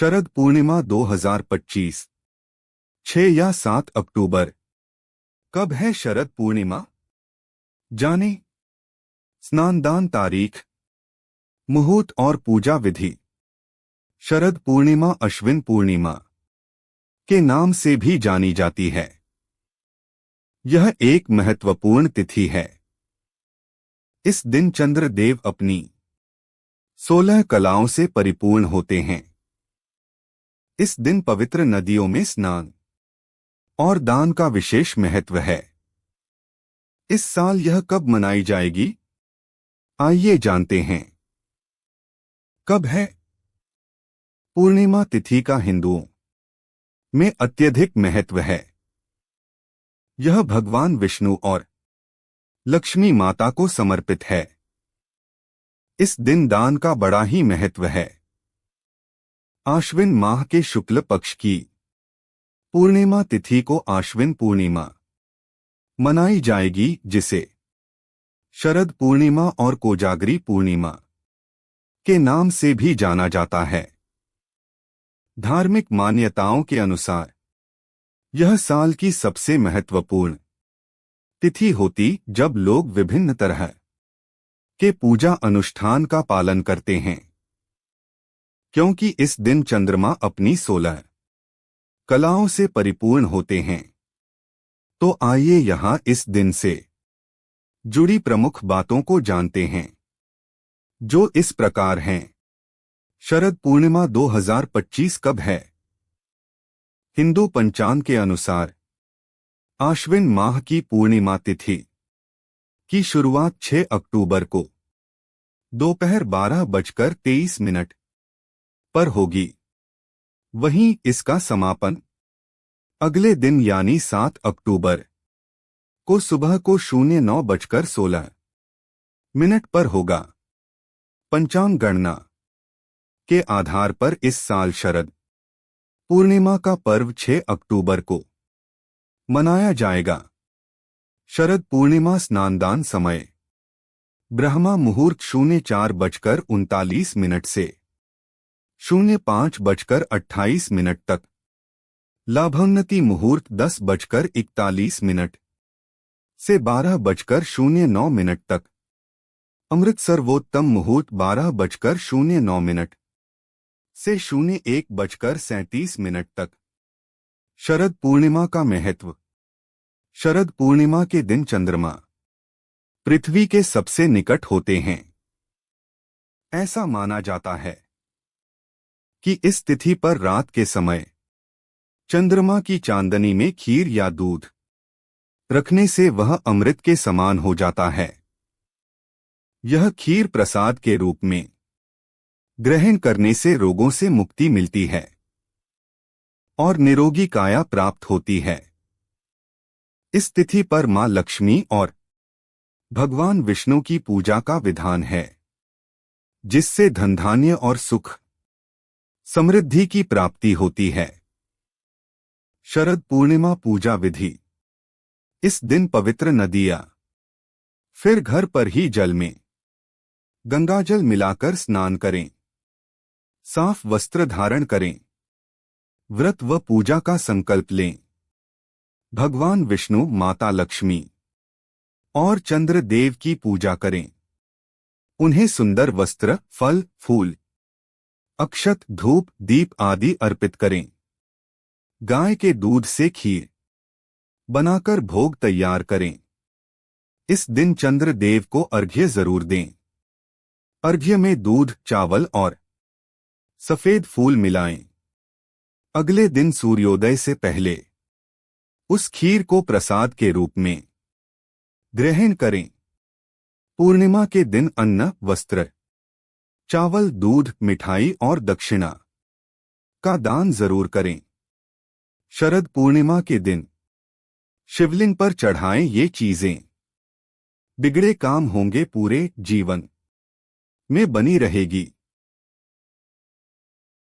शरद पूर्णिमा 2025 6 या 7 अक्टूबर। कब है शरद पूर्णिमा? जाने। स्नानदान तारीख, मुहूर्त और पूजा विधि। शरद पूर्णिमा अश्विन पूर्णिमा के नाम से भी जानी जाती है। यह एक महत्वपूर्ण तिथि है। इस दिन चंद्रदेव अपनी 16 कलाओं से परिपूर्ण होते हैं। इस दिन पवित्र नदियों में स्नान और दान का विशेष महत्व है। इस साल यह कब मनाई जाएगी? आइए जानते हैं। कब है? पूर्णिमा तिथि का हिंदुओं में अत्यधिक महत्व है। यह भगवान विष्णु और लक्ष्मी माता को समर्पित है। इस दिन दान का बड़ा ही महत्व है। आश्विन माह के शुक्ल पक्ष की पूर्णिमा तिथि को आश्विन पूर्णिमा मनाई जाएगी, जिसे शरद पूर्णिमा और कोजागरी पूर्णिमा के नाम से भी जाना जाता है। धार्मिक मान्यताओं के अनुसार यह साल की सबसे महत्वपूर्ण तिथि होती जब लोग विभिन्न तरह के पूजा अनुष्ठान का पालन करते हैं। क्योंकि इस दिन चंद्रमा अपनी 16 कलाओं से परिपूर्ण होते हैं, तो आइए यहाँ इस दिन से जुड़ी प्रमुख बातों को जानते हैं, जो इस प्रकार हैं। शरद पूर्णिमा 2025 कब है? हिंदू पंचांग के अनुसार आश्विन माह की पूर्णिमा तिथि की शुरुआत 6 अक्टूबर को दोपहर 12:23 पर होगी। वहीं इसका समापन अगले दिन यानी 7 अक्टूबर को सुबह को 09:16 पर होगा। पंचांग गणना के आधार पर इस साल शरद पूर्णिमा का पर्व 6 अक्टूबर को मनाया जाएगा। शरद पूर्णिमा स्नानदान समय ब्रह्मा मुहूर्त 04:39 से 05:28 तक, लाभोन्नति मुहूर्त 10:41 से 12:09 तक, अमृत सर्वोत्तम मुहूर्त 12:09 से 01:37 तक। शरद पूर्णिमा का महत्व। शरद पूर्णिमा के दिन चंद्रमा पृथ्वी के सबसे निकट होते हैं। ऐसा माना जाता है कि इस तिथि पर रात के समय चंद्रमा की चांदनी में खीर या दूध रखने से वह अमृत के समान हो जाता है। यह खीर प्रसाद के रूप में ग्रहण करने से रोगों से मुक्ति मिलती है और निरोगी काया प्राप्त होती है। इस तिथि पर मां लक्ष्मी और भगवान विष्णु की पूजा का विधान है, जिससे धनधान्य और सुख समृद्धि की प्राप्ति होती है। शरद पूर्णिमा पूजा विधि। इस दिन पवित्र नदियां फिर घर पर ही जल में गंगाजल मिलाकर स्नान करें। साफ वस्त्र धारण करें। व्रत व पूजा का संकल्प लें। भगवान विष्णु, माता लक्ष्मी और चंद्रदेव की पूजा करें। उन्हें सुंदर वस्त्र, फल, फूल, अक्षत, धूप, दीप आदि अर्पित करें। गाय के दूध से खीर बनाकर भोग तैयार करें। इस दिन चंद्रदेव को अर्घ्य जरूर दें। अर्घ्य में दूध, चावल और सफेद फूल मिलाएं। अगले दिन सूर्योदय से पहले उस खीर को प्रसाद के रूप में ग्रहण करें। पूर्णिमा के दिन अन्न, वस्त्र, चावल, दूध, मिठाई और दक्षिणा का दान जरूर करें। शरद पूर्णिमा के दिन शिवलिंग पर चढ़ाएं ये चीजें। बिगड़े काम होंगे पूरे जीवन में बनी रहेगी।